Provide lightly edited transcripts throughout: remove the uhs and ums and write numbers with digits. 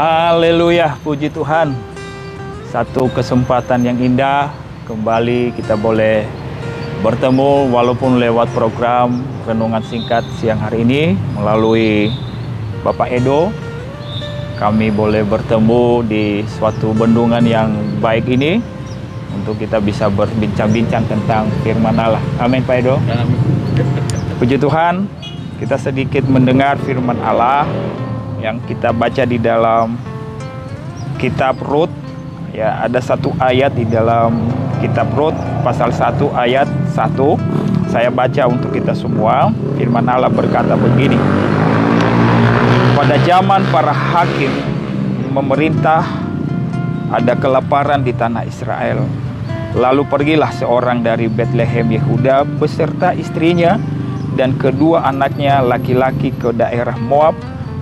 Haleluya, puji Tuhan. Satu kesempatan yang indah, kembali kita boleh bertemu walaupun lewat program renungan singkat siang hari ini melalui Bapak Edo. Kami boleh bertemu di suatu bendungan yang baik ini untuk kita bisa berbincang-bincang tentang firman Allah. Amin, Pak Edo. Puji Tuhan, kita sedikit mendengar firman Allah yang kita baca di dalam kitab Rut. Ya, ada satu ayat di dalam kitab Rut pasal 1 ayat 1. Saya baca untuk kita semua. Firman Allah berkata begini. Pada zaman para hakim memerintah, ada kelaparan di tanah Israel. Lalu pergilah seorang dari Betlehem Yehuda beserta istrinya dan kedua anaknya laki-laki ke daerah Moab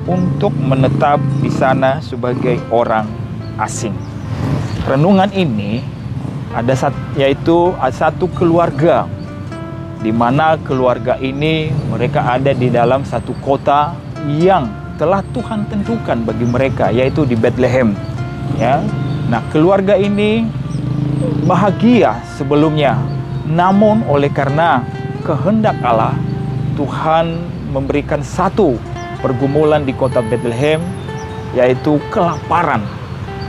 untuk menetap di sana sebagai orang asing. Renungan ini yaitu satu keluarga, di mana keluarga ini mereka ada di dalam satu kota yang telah Tuhan tentukan bagi mereka, yaitu di Betlehem. Ya, nah keluarga ini bahagia sebelumnya, namun oleh karena kehendak Allah, Tuhan memberikan satu pergumulan di kota Betlehem, yaitu kelaparan.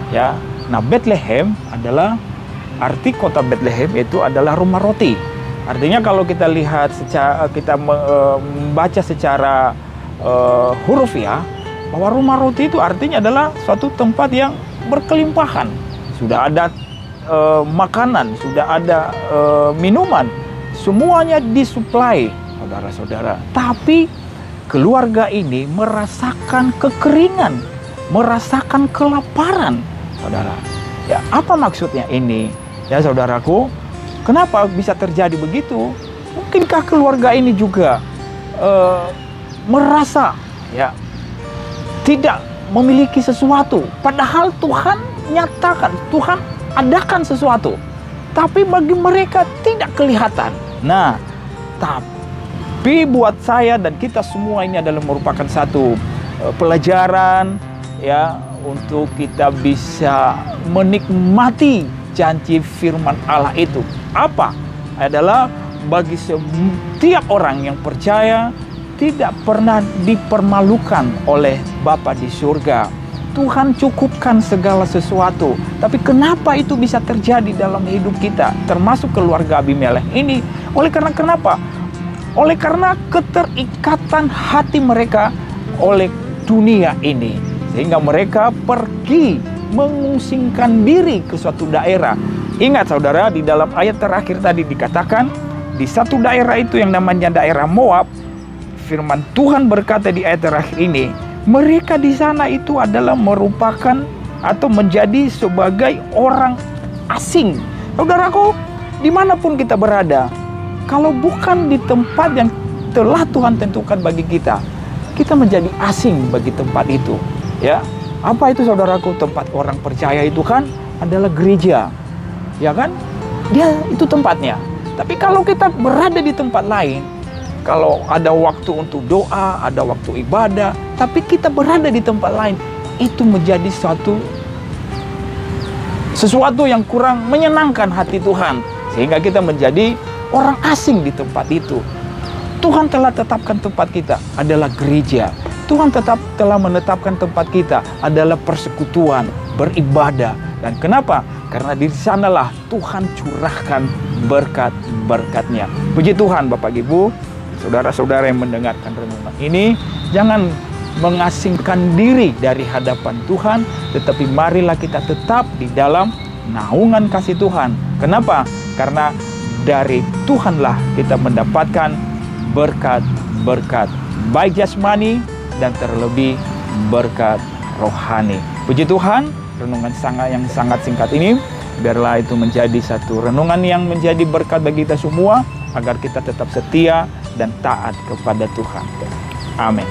Ya, nah Betlehem adalah arti kota Betlehem itu adalah rumah roti. Artinya kalau kita lihat membaca secara hurufiah, bahwa rumah roti itu artinya adalah suatu tempat yang berkelimpahan. Sudah ada makanan, sudah ada minuman, semuanya disuplai, saudara-saudara. Tapi keluarga ini merasakan kekeringan, merasakan kelaparan, saudara. Ya, apa maksudnya ini? Ya, saudaraku, kenapa bisa terjadi begitu? Mungkinkah keluarga ini juga merasa ya tidak memiliki sesuatu, padahal Tuhan nyatakan, Tuhan adakan sesuatu, tapi bagi mereka tidak kelihatan. Nah, tapi buat saya dan kita semua ini adalah merupakan satu pelajaran ya, untuk kita bisa menikmati janji firman Allah itu. Apa? Adalah bagi setiap orang yang percaya tidak pernah dipermalukan oleh Bapa di surga. Tuhan cukupkan segala sesuatu. Tapi kenapa itu bisa terjadi dalam hidup kita, termasuk keluarga Abimelekh ini? Oleh karena kenapa? Oleh karena keterikatan hati mereka oleh dunia ini, sehingga mereka pergi mengusingkan diri ke suatu daerah. Ingat saudara, di dalam ayat terakhir tadi dikatakan, di satu daerah itu yang namanya daerah Moab, firman Tuhan berkata di ayat terakhir ini, mereka di sana itu adalah merupakan atau menjadi sebagai orang asing. Saudaraku, dimanapun kita berada, kalau bukan di tempat yang telah Tuhan tentukan bagi kita, kita menjadi asing bagi tempat itu. Ya, apa itu saudaraku? Tempat orang percaya itu kan adalah gereja, ya kan? Dia itu tempatnya. Tapi kalau kita berada di tempat lain, kalau ada waktu untuk doa, ada waktu ibadah, tapi kita berada di tempat lain, itu menjadi sesuatu yang kurang menyenangkan hati Tuhan, sehingga kita menjadi orang asing di tempat itu. Tuhan telah tetapkan tempat kita adalah gereja. Tuhan telah menetapkan tempat kita adalah persekutuan, beribadah. Dan kenapa? Karena di sanalah Tuhan curahkan berkat-berkatnya. Puji Tuhan, Bapak Ibu, saudara-saudara yang mendengarkan renungan ini, jangan mengasingkan diri dari hadapan Tuhan, tetapi marilah kita tetap di dalam naungan kasih Tuhan. Kenapa? Karena dari Tuhanlah kita mendapatkan berkat-berkat, baik jasmani dan terlebih berkat rohani. Puji Tuhan, renungan yang sangat singkat ini, biarlah itu menjadi satu renungan yang menjadi berkat bagi kita semua, agar kita tetap setia dan taat kepada Tuhan. Amin.